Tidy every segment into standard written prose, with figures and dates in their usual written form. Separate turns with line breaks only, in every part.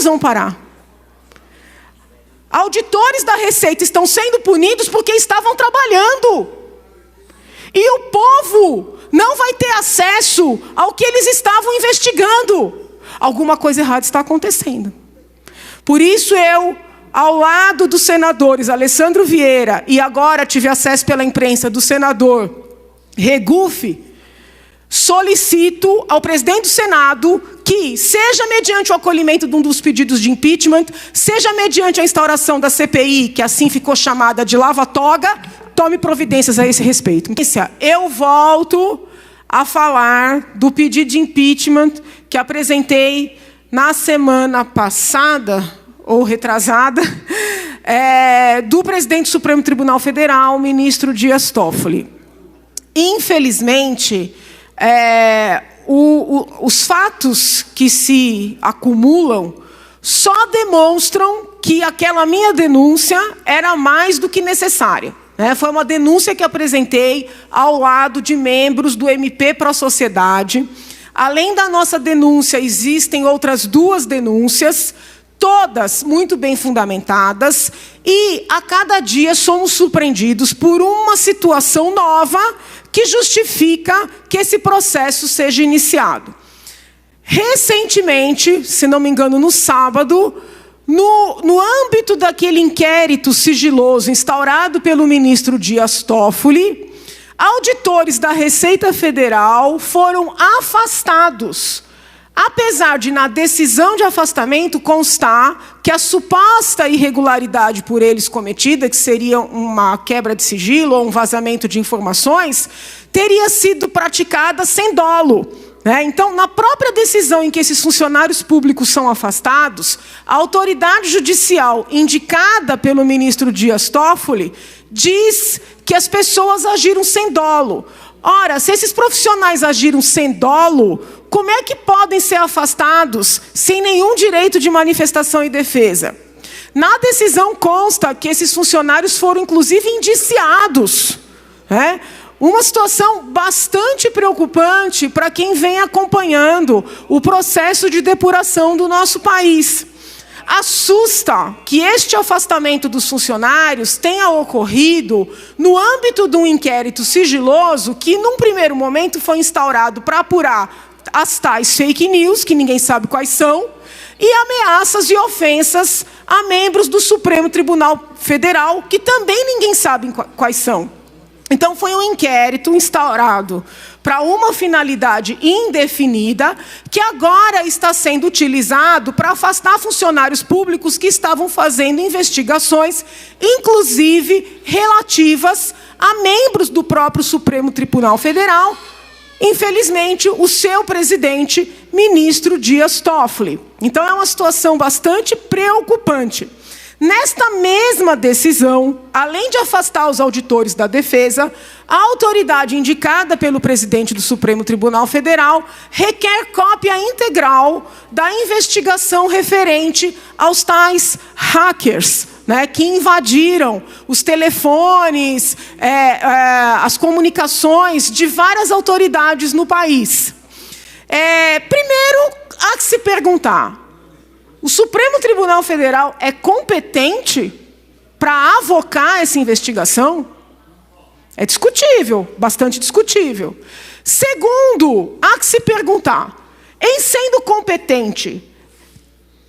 vão parar. Auditores da Receita estão sendo punidos porque estavam trabalhando. E o povo não vai ter acesso ao que eles estavam investigando. Alguma coisa errada está acontecendo. Por isso eu, ao lado dos senadores Alessandro Vieira, e agora tive acesso pela imprensa do senador Regufe, solicito ao presidente do Senado que, seja mediante o acolhimento de um dos pedidos de impeachment, seja mediante a instauração da CPI, que assim ficou chamada de lava-toga, tome providências a esse respeito. Eu volto a falar do pedido de impeachment que apresentei na semana passada, ou retrasada, do presidente do Supremo Tribunal Federal, ministro Dias Toffoli. Infelizmente, os fatos que se acumulam só demonstram que aquela minha denúncia era mais do que necessária. Foi uma denúncia que apresentei ao lado de membros do MP Pro Sociedade. Além da nossa denúncia, existem outras 2 denúncias, todas muito bem fundamentadas, e a cada dia somos surpreendidos por uma situação nova que justifica que esse processo seja iniciado. Recentemente, se não me engano, no sábado, no âmbito daquele inquérito sigiloso instaurado pelo ministro Dias Toffoli, auditores da Receita Federal foram afastados, apesar de, na decisão de afastamento, constar que a suposta irregularidade por eles cometida, que seria uma quebra de sigilo ou um vazamento de informações, teria sido praticada sem dolo. Então, na própria decisão em que esses funcionários públicos são afastados, a autoridade judicial indicada pelo ministro Dias Toffoli diz que as pessoas agiram sem dolo. Ora, se esses profissionais agiram sem dolo, como é que podem ser afastados sem nenhum direito de manifestação e defesa? Na decisão consta que esses funcionários foram, inclusive, indiciados. Uma situação bastante preocupante para quem vem acompanhando o processo de depuração do nosso país. Assusta que este afastamento dos funcionários tenha ocorrido no âmbito de um inquérito sigiloso que, num primeiro momento, foi instaurado para apurar as tais fake news, que ninguém sabe quais são, e ameaças e ofensas a membros do Supremo Tribunal Federal, que também ninguém sabe quais são. Então, foi um inquérito instaurado para uma finalidade indefinida, que agora está sendo utilizado para afastar funcionários públicos que estavam fazendo investigações, inclusive relativas a membros do próprio Supremo Tribunal Federal, infelizmente, o seu presidente, ministro Dias Toffoli. Então, é uma situação bastante preocupante. Nesta mesma decisão, além de afastar os auditores da defesa, a autoridade indicada pelo presidente do Supremo Tribunal Federal requer cópia integral da investigação referente aos tais hackers, que invadiram os telefones, as comunicações de várias autoridades no país. Primeiro, há que se perguntar: o Supremo Tribunal Federal é competente para avocar essa investigação? É discutível, bastante discutível. Segundo, há que se perguntar: em sendo competente,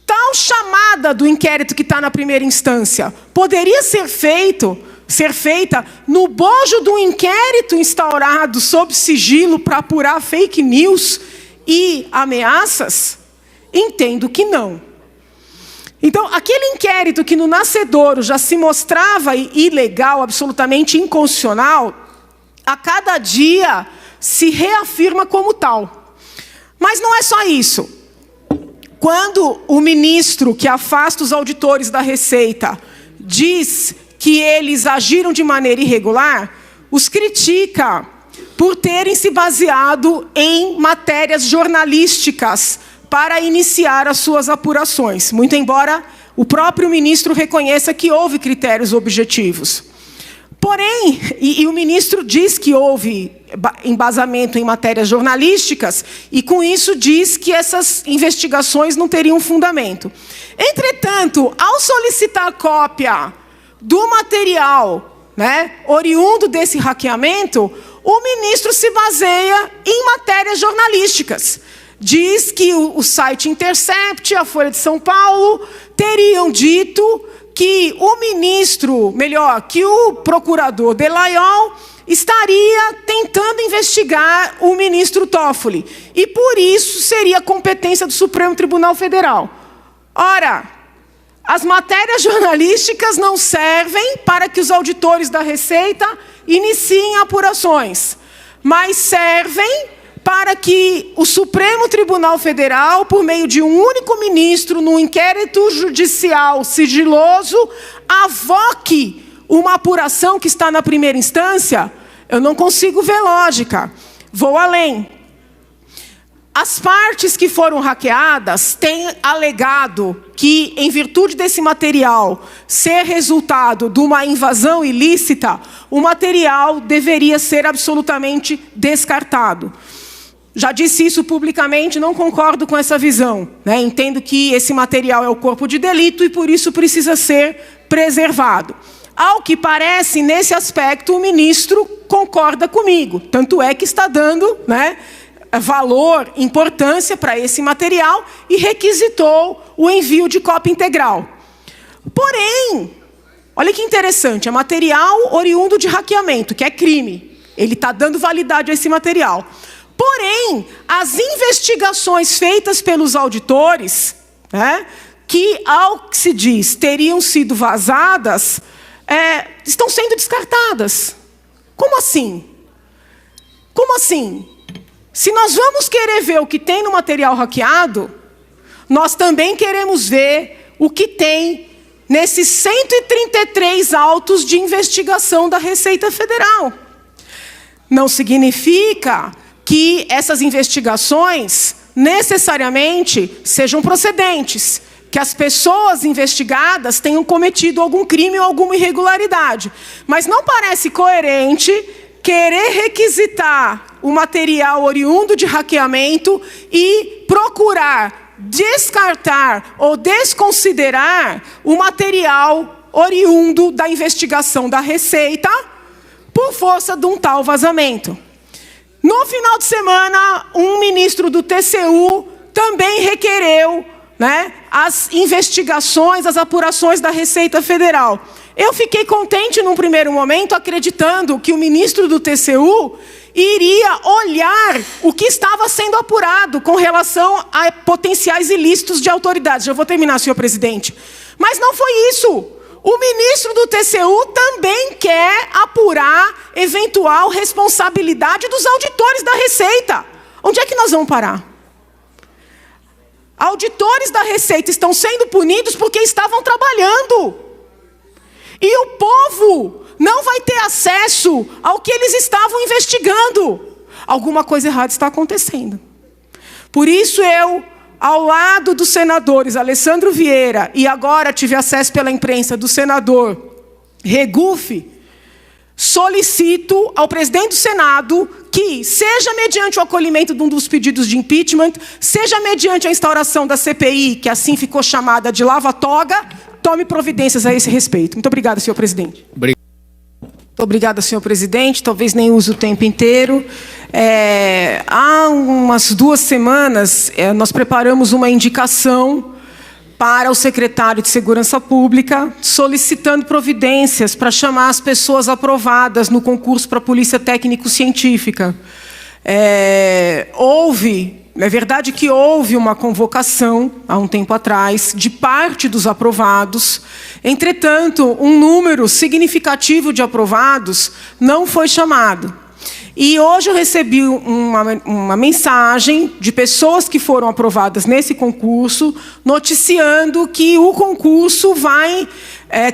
tal chamada do inquérito que está na primeira instância poderia ser feita no bojo de um inquérito instaurado sob sigilo para apurar fake news e ameaças? Entendo que não. Então, aquele inquérito que no nascedouro já se mostrava ilegal, absolutamente inconstitucional, a cada dia se reafirma como tal. Mas não é só isso. Quando o ministro que afasta os auditores da Receita diz que eles agiram de maneira irregular, os critica por terem se baseado em matérias jornalísticas para iniciar as suas apurações, muito embora o próprio ministro reconheça que houve critérios objetivos. Porém, e o ministro diz que houve embasamento em matérias jornalísticas e, com isso, diz que essas investigações não teriam fundamento. Entretanto, ao solicitar cópia do material, né, oriundo desse hackeamento, o ministro se baseia em matérias jornalísticas. Diz que o site Intercept, a Folha de São Paulo, teriam dito que que o procurador Delayol estaria tentando investigar o ministro Toffoli. E, por isso, seria competência do Supremo Tribunal Federal. Ora, as matérias jornalísticas não servem para que os auditores da Receita iniciem apurações, mas servem para que o Supremo Tribunal Federal, por meio de um único ministro, num inquérito judicial sigiloso, avoque uma apuração que está na primeira instância. Eu não consigo ver lógica. Vou além. As partes que foram hackeadas têm alegado que, em virtude desse material ser resultado de uma invasão ilícita, o material deveria ser absolutamente descartado. Já disse isso publicamente, não concordo com essa visão, né? Entendo que esse material é o corpo de delito e, por isso, precisa ser preservado. Ao que parece, nesse aspecto, o ministro concorda comigo. Tanto é que está dando, né, valor, importância para esse material e requisitou o envio de cópia integral. Porém, olha que interessante, é material oriundo de hackeamento, que é crime. Ele está dando validade a esse material. Porém, as investigações feitas pelos auditores, né, que, ao que se diz, teriam sido vazadas, estão sendo descartadas. Como assim? Como assim? Se nós vamos querer ver o que tem no material hackeado, nós também queremos ver o que tem nesses 133 autos de investigação da Receita Federal. Não significa que essas investigações necessariamente sejam procedentes, que as pessoas investigadas tenham cometido algum crime ou alguma irregularidade. Mas não parece coerente querer requisitar o material oriundo de hackeamento e procurar descartar ou desconsiderar o material oriundo da investigação da Receita por força de um tal vazamento. No final de semana, um ministro do TCU também requereu, né, as investigações, as apurações da Receita Federal. Eu fiquei contente num primeiro momento, acreditando que o ministro do TCU iria olhar o que estava sendo apurado com relação a potenciais ilícitos de autoridades. Já vou terminar, senhor presidente. Mas não foi isso. O ministro do TCU também quer apurar eventual responsabilidade dos auditores da Receita. Onde é que nós vamos parar? Auditores da Receita estão sendo punidos porque estavam trabalhando. E o povo não vai ter acesso ao que eles estavam investigando. Alguma coisa errada está acontecendo. Por isso eu, ao lado dos senadores Alessandro Vieira, e agora tive acesso pela imprensa do senador Regufe, solicito ao presidente do Senado que, seja mediante o acolhimento de um dos pedidos de impeachment, seja mediante a instauração da CPI, que assim ficou chamada de lava-toga, tome providências a esse respeito. Muito obrigada, senhor presidente. Muito obrigada, senhor presidente. Talvez nem use o tempo inteiro. Há umas 2 semanas, nós preparamos uma indicação para o secretário de Segurança Pública, solicitando providências para chamar as pessoas aprovadas no concurso para a Polícia Técnico-Científica. É verdade que houve uma convocação, há um tempo atrás, de parte dos aprovados. Entretanto, um número significativo de aprovados não foi chamado. E hoje eu recebi uma mensagem de pessoas que foram aprovadas nesse concurso, noticiando que o concurso vai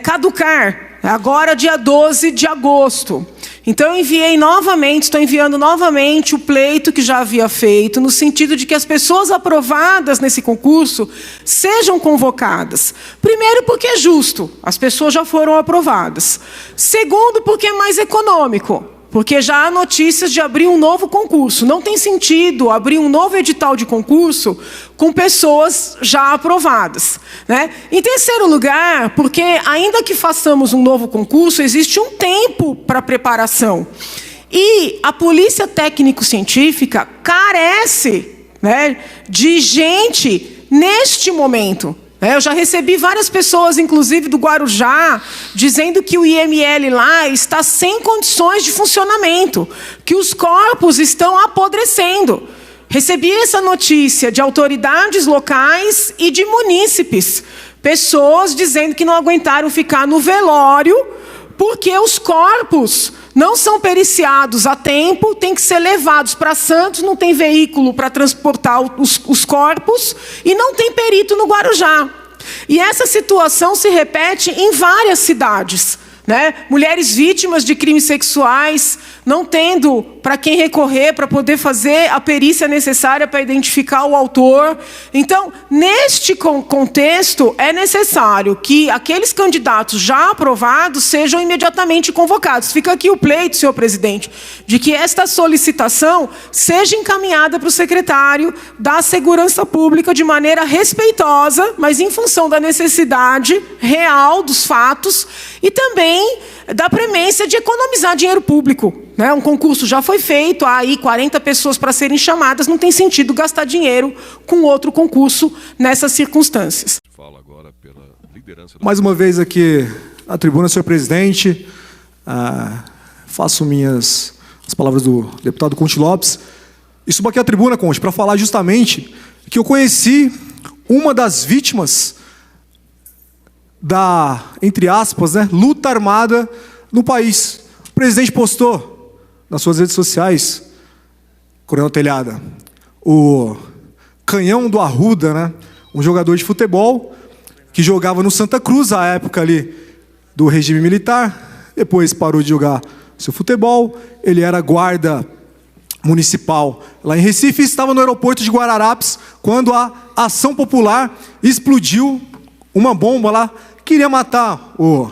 caducar, agora dia 12 de agosto. Então, estou enviando novamente o pleito que já havia feito, no sentido de que as pessoas aprovadas nesse concurso sejam convocadas. Primeiro, porque é justo, as pessoas já foram aprovadas. Segundo, porque é mais econômico. porque já há notícias de abrir um novo concurso. Não tem sentido abrir um novo edital de concurso com pessoas já aprovadas, né? Em terceiro lugar, porque ainda que façamos um novo concurso, existe um tempo para preparação. E a polícia técnico-científica carece, né, de gente neste momento. Eu já recebi várias pessoas, inclusive do Guarujá, dizendo que o IML lá está sem condições de funcionamento, que os corpos estão apodrecendo. Recebi essa notícia de autoridades locais e de munícipes, pessoas dizendo que não aguentaram ficar no velório porque os corpos não são periciados a tempo, têm que ser levados para Santos, não tem veículo para transportar os corpos e não tem perito no Guarujá. E essa situação se repete em várias cidades, né? Mulheres vítimas de crimes sexuais não tendo para quem recorrer para poder fazer a perícia necessária para identificar o autor. Então, neste contexto, é necessário que aqueles candidatos já aprovados sejam imediatamente convocados. Fica aqui o pleito, senhor presidente, de que esta solicitação seja encaminhada para o secretário da Segurança Pública de maneira respeitosa, mas em função da necessidade real dos fatos e também da premência de economizar dinheiro público. Um concurso já foi feito, há aí 40 pessoas para serem chamadas, não tem sentido gastar dinheiro com outro concurso nessas circunstâncias.
Fala agora pela liderança do...
Mais uma vez aqui na tribuna, senhor presidente, faço as palavras do deputado Conte Lopes, e subo aqui à tribuna, Conte, para falar justamente que eu conheci uma das vítimas da, entre aspas, né, luta armada no país. O presidente postou nas suas redes sociais, Coronel Telhada, o Canhão do Arruda, né, um jogador de futebol que jogava no Santa Cruz, à época ali do regime militar, depois parou de jogar seu futebol, ele era guarda municipal lá em Recife e estava no aeroporto de Guararapes quando a Ação Popular explodiu uma bomba lá, queria matar o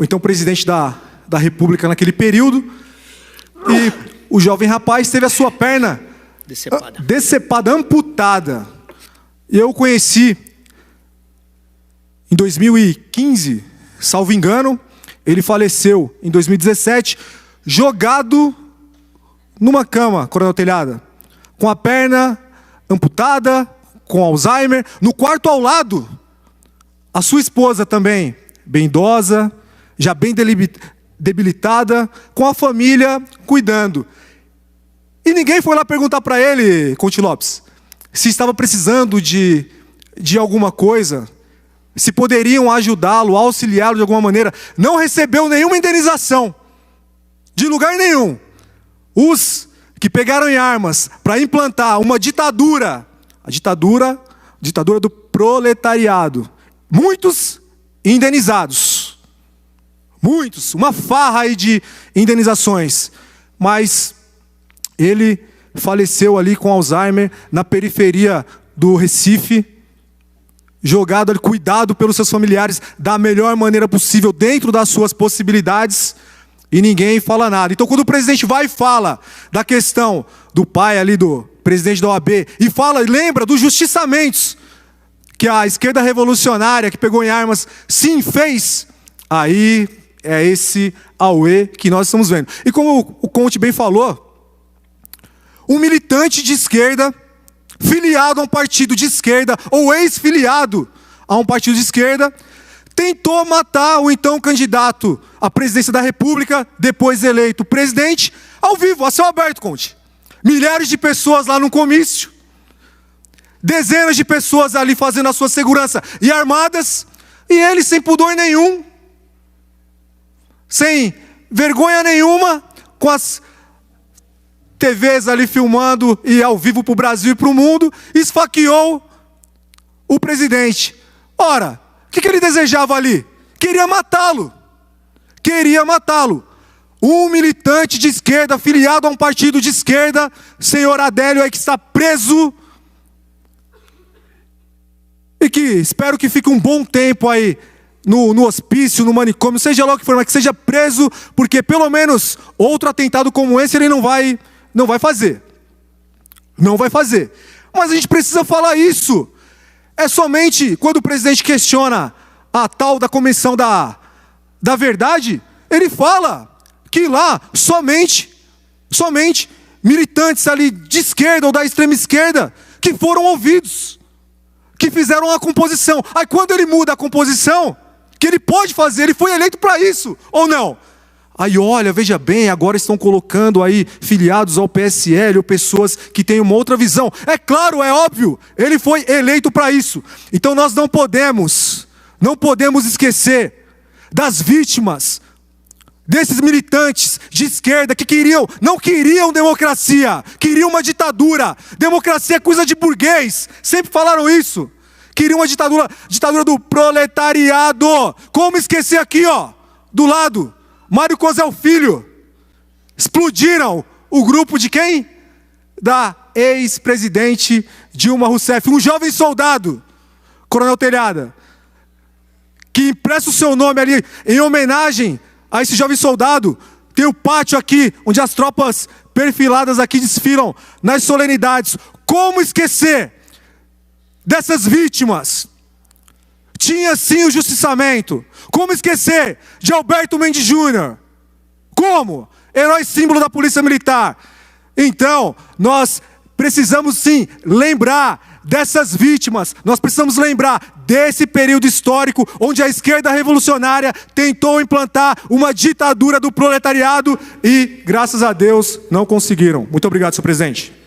então presidente da República naquele período, e o jovem rapaz teve a sua perna decepada, amputada. Eu o conheci em 2015, salvo engano, ele faleceu em 2017, jogado numa cama, Coronel Telhada, com a perna amputada, com Alzheimer, no quarto ao lado, a sua esposa também, bem idosa, já bem debilitada, com a família cuidando. E ninguém foi lá perguntar para ele, Conte Lopes, se estava precisando de alguma coisa, se poderiam ajudá-lo, auxiliá-lo de alguma maneira. Não recebeu nenhuma indenização, de lugar nenhum. Os que pegaram em armas para implantar uma ditadura, a ditadura do proletariado, muitos indenizados. Muitos, uma farra aí de indenizações. Mas ele faleceu ali com Alzheimer, na periferia do Recife, jogado ali, cuidado pelos seus familiares da melhor maneira possível, dentro das suas possibilidades, e ninguém fala nada. Então, quando o presidente vai e fala da questão do pai ali, do presidente da OAB, e fala, lembra dos justiçamentos que a esquerda revolucionária, que pegou em armas, sim, fez, aí é esse auê que nós estamos vendo. E como o Conte bem falou, um militante de esquerda, filiado a um partido de esquerda, ou ex-filiado a um partido de esquerda, tentou matar o então candidato à presidência da República, depois eleito presidente, ao vivo, a céu aberto, Conte. Milhares de pessoas lá no comício, dezenas de pessoas ali fazendo a sua segurança e armadas, e ele sem pudor nenhum, sem vergonha nenhuma, com as TVs ali filmando e ao vivo para o Brasil e para o mundo, esfaqueou o presidente. Ora, o que ele desejava ali? Queria matá-lo. Queria matá-lo. Um militante de esquerda, filiado a um partido de esquerda, senhor Adélio aí que está preso, e que espero que fique um bom tempo aí no hospício, no manicômio, seja lá o que for, mas que seja preso, porque pelo menos outro atentado como esse ele não vai fazer. Não vai fazer. Mas a gente precisa falar isso. É somente quando o presidente questiona a tal da comissão da verdade, ele fala que lá somente militantes ali de esquerda ou da extrema esquerda que foram ouvidos, que fizeram a composição. Aí quando ele muda a composição, que ele pode fazer, ele foi eleito para isso, ou não? Aí olha, veja bem, agora estão colocando aí filiados ao PSL ou pessoas que têm uma outra visão. É claro, é óbvio, ele foi eleito para isso. Então nós não podemos esquecer das vítimas, desses militantes de esquerda que não queriam democracia, queriam uma ditadura. Democracia é coisa de burguês, sempre falaram isso. Queriam uma ditadura do proletariado. Como esquecer aqui, ó, do lado, Mário Cosel Filho. Explodiram o grupo de quem? Da ex-presidente Dilma Rousseff. Um jovem soldado, Coronel Telhada, que empresta o seu nome ali em homenagem a esse jovem soldado. Tem o pátio aqui, onde as tropas perfiladas aqui desfilam nas solenidades. Como esquecer dessas vítimas? Tinha sim o justiçamento. Como esquecer de Alberto Mendes Júnior? Como? Herói símbolo da Polícia Militar. Então, nós precisamos sim lembrar dessas vítimas. Nós precisamos lembrar desse período histórico onde a esquerda revolucionária tentou implantar uma ditadura do proletariado e, graças a Deus, não conseguiram. Muito obrigado, senhor presidente.